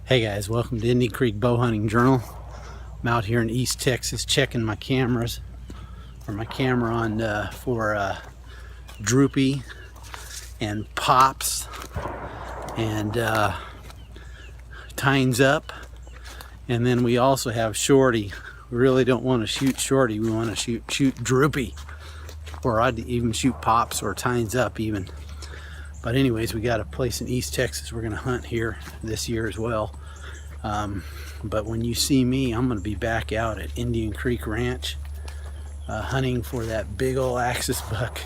Hey guys, welcome to Indian Creek Bow Hunting Journal. I'm out here in East Texas checking my cameras, or my camera on for droopy and pops and tines up. And then we also have shorty. We really don't want to shoot shorty, we want to shoot droopy, or I'd even shoot pops or tines up even. But anyways, we got a place in East Texas we're going to hunt here this year as well. But when you see me, I'm going to be back out at Indian Creek Ranch hunting for that big old axis buck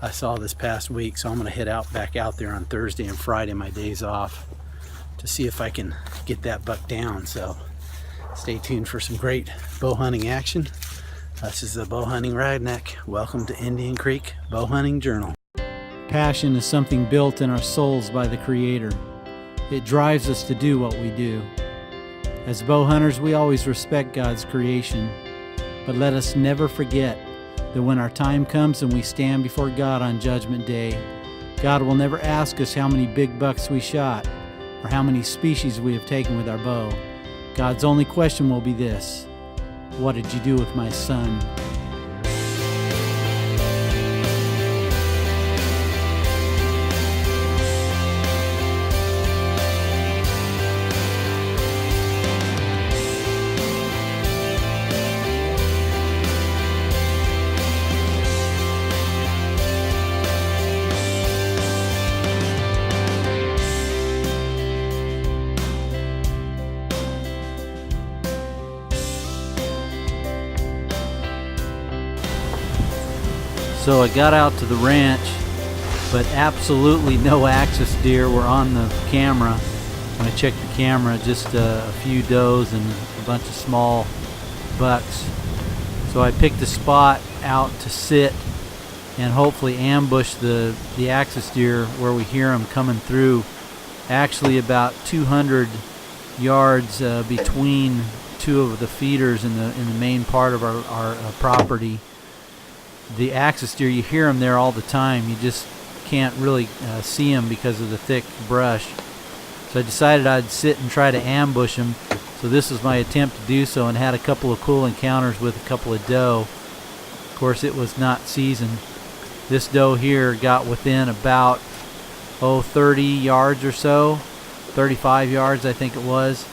I saw this past week. So I'm going to head back out there on Thursday and Friday, my days off, to see if I can get that buck down. So stay tuned for some great bow hunting action. This is the Bow Hunting Redneck. Welcome to Indian Creek Bow Hunting Journal. Passion is something built in our souls by the Creator. It drives us to do what we do. As bow hunters, we always respect God's creation, but let us never forget that when our time comes and we stand before God on Judgment Day, God will never ask us how many big bucks we shot or how many species we have taken with our bow. God's only question will be this: what did you do with my son? So I got out to the ranch, but absolutely no axis deer were on the camera. When I checked the camera, just a few does and a bunch of small bucks. So I picked a spot out to sit and hopefully ambush the axis deer where we hear them coming through. Actually about 200 yards between two of the feeders in the main part of our property. The axis deer, you hear them there all the time. You just can't really see them because of the thick brush. So I decided I'd sit and try to ambush them. So this was my attempt to do so, and had a couple of cool encounters with a couple of doe. Of course, it was not seasoned. This doe here got within about 30 yards or so, 35 yards I think it was,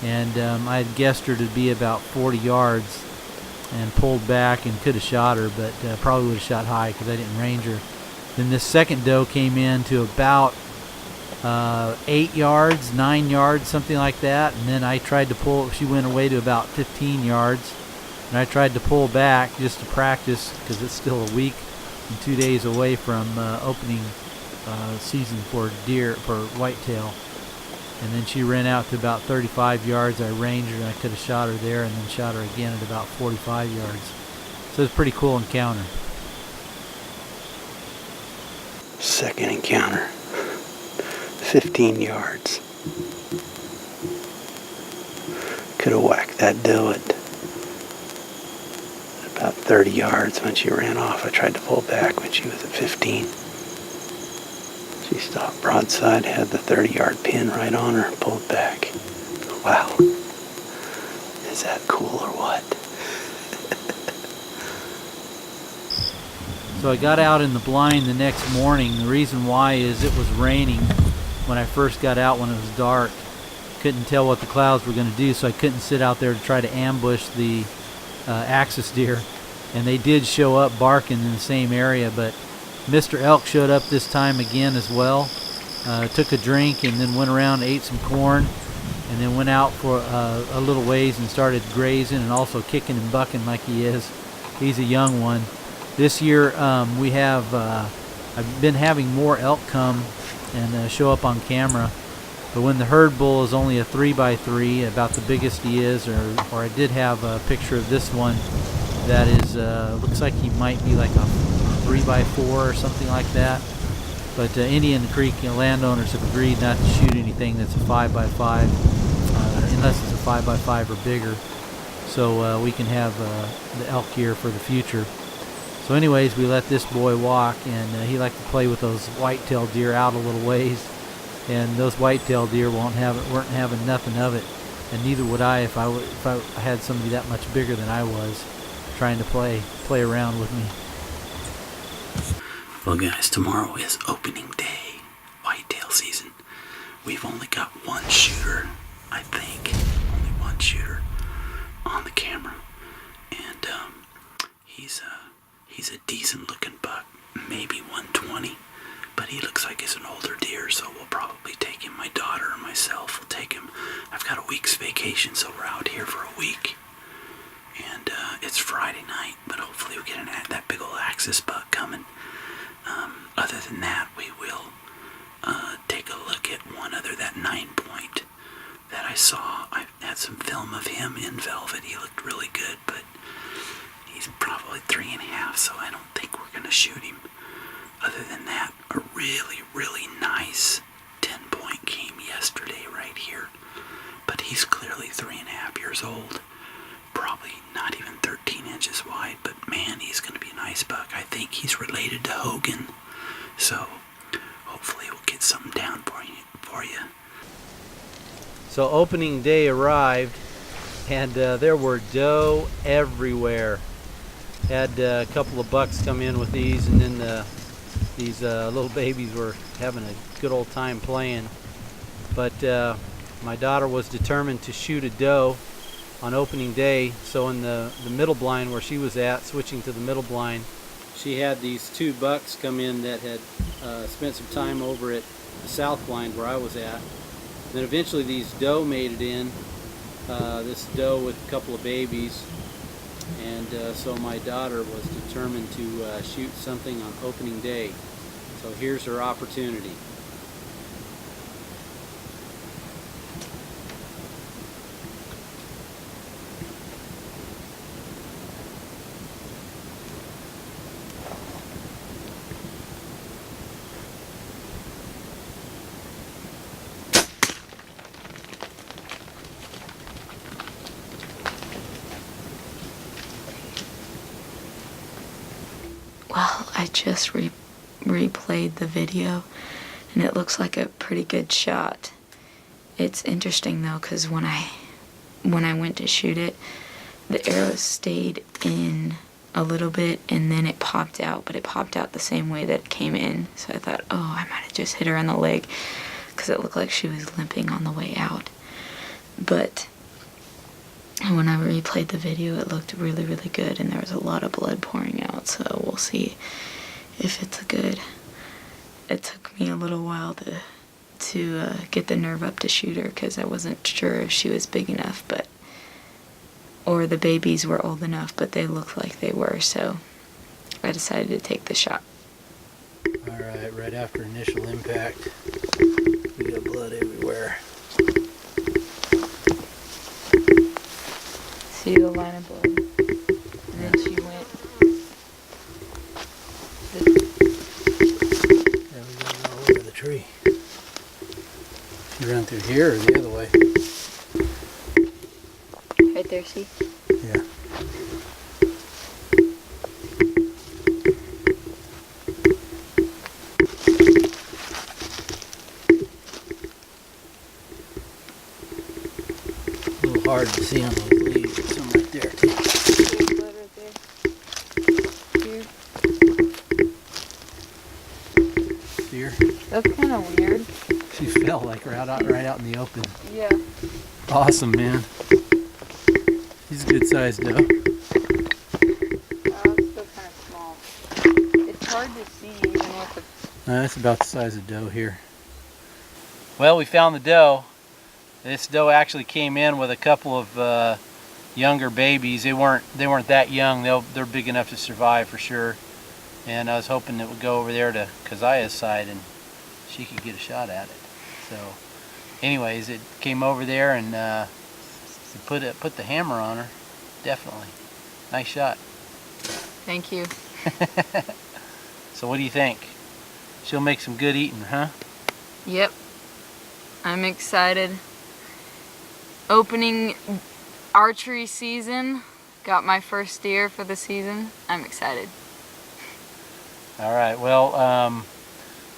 and I had guessed her to be about 40 yards. And pulled back and could have shot her, but probably would have shot high because I didn't range her. Then this second doe came in to about 8 yards, 9 yards, something like that. And then I tried to pull, she went away to about 15 yards. And I tried to pull back just to practice because it's still a week and 2 days away from opening season for deer, for whitetail. And then she ran out to about 35 yards. I ranged her and I could have shot her there, and then shot her again at about 45 yards. So it's a pretty cool encounter. Second encounter, 15 yards. Could have whacked that doe at about 30 yards when she ran off. I tried to pull back when she was at 15. She stopped broadside, had the 30-yard pin right on her, pulled back. Wow. Is that cool or what? So I got out in the blind the next morning. The reason why is it was raining when I first got out when it was dark. Couldn't tell what the clouds were going to do, so I couldn't sit out there to try to ambush the axis deer. And they did show up barking in the same area, but Mr. Elk showed up this time again as well. Took a drink and then went around, ate some corn, and then went out for a little ways and started grazing and also kicking and bucking like he is. He's a young one. This year we have, I've been having more elk come and show up on camera. But when the herd bull is only a 3x3, about the biggest he is, or I did have a picture of this one that is, looks like he might be like a 3x4 or something like that. But Indian Creek landowners have agreed not to shoot anything that's a 5x5 unless it's a 5x5 or bigger, so we can have the elk here for the future. So anyways, we let this boy walk, and he liked to play with those whitetail deer out a little ways. and those whitetail deer weren't having nothing of it, and neither would I if I had somebody that much bigger than I was trying to play around with me. Well guys, tomorrow is opening day, whitetail season. We've only got one shooter, I think, only one shooter on the camera, and he's a decent looking buck, maybe 120, but he looks like he's an older deer, so we'll probably take him. My daughter or myself will take him. I've got a week's vacation, so we're out here for a week, and it's Friday night, but hopefully we'll get that big old axis buck coming. Other than that, we will take a look at one other, that 9-point that I saw. I had some film of him in velvet. He looked really good, but he's probably 3.5, so I don't think we're going to shoot him. Other than that, a really, really nice 10-point came yesterday right here, but he's clearly 3.5 years old. Probably not even 13 inches wide, but man, he's going to be a nice buck. I think he's related to Hogan, so hopefully we'll get something down for you. So opening day arrived, and there were doe everywhere. Had a couple of bucks come in with these, and then these little babies were having a good old time playing. But my daughter was determined to shoot a doe on opening day, so in the middle blind where she was at, switching to the middle blind, she had these 2 bucks come in that had spent some time over at the south blind where I was at. And then eventually these doe made it in, this doe with a couple of babies, and so my daughter was determined to shoot something on opening day. So here's her opportunity. Well, I just replayed the video, and it looks like a pretty good shot. It's interesting though, because when I went to shoot it, the arrow stayed in a little bit, and then it popped out, but it popped out the same way that it came in. So I thought, oh, I might have just hit her in the leg, because it looked like she was limping on the way out. But when I replayed the video, it looked really, really good, and there was a lot of blood pouring out, so we'll see if it's good. It took me a little while to get the nerve up to shoot her, because I wasn't sure if she was big enough, or the babies were old enough, but they looked like they were, so I decided to take the shot. Alright, right after initial impact, we got blood everywhere. See the line of blood, and then she went. Yeah, we got it all over the tree. She ran through here or the other way? Right there, see? Yeah. A little hard to see on those leaves. There's some right there too. Here. That's kind of weird. She fell like right out in the open. Yeah. Awesome, man. She's a good sized doe. It's still kind of small. It's hard to see even with the... That's about the size of doe here. Well, we found the doe. This doe actually came in with a couple of younger babies. They weren't that young. They're big enough to survive for sure. And I was hoping it would go over there to Keziah's side and she could get a shot at it. So, anyways, it came over there and put the hammer on her. Definitely, nice shot. Thank you. So, what do you think? She'll make some good eating, huh? Yep. I'm excited. Opening archery season. Got my first deer for the season. I'm excited. All right. Well,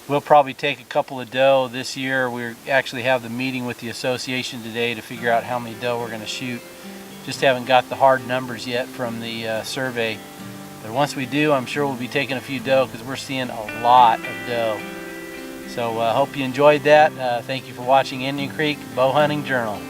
We'll probably take a couple of doe this year. We actually have the meeting with the association today to figure out how many doe we're going to shoot. Just haven't got the hard numbers yet from the survey. But once we do, I'm sure we'll be taking a few doe because we're seeing a lot of doe. So hope you enjoyed that. Thank you for watching Indian Creek Bow Hunting Journal.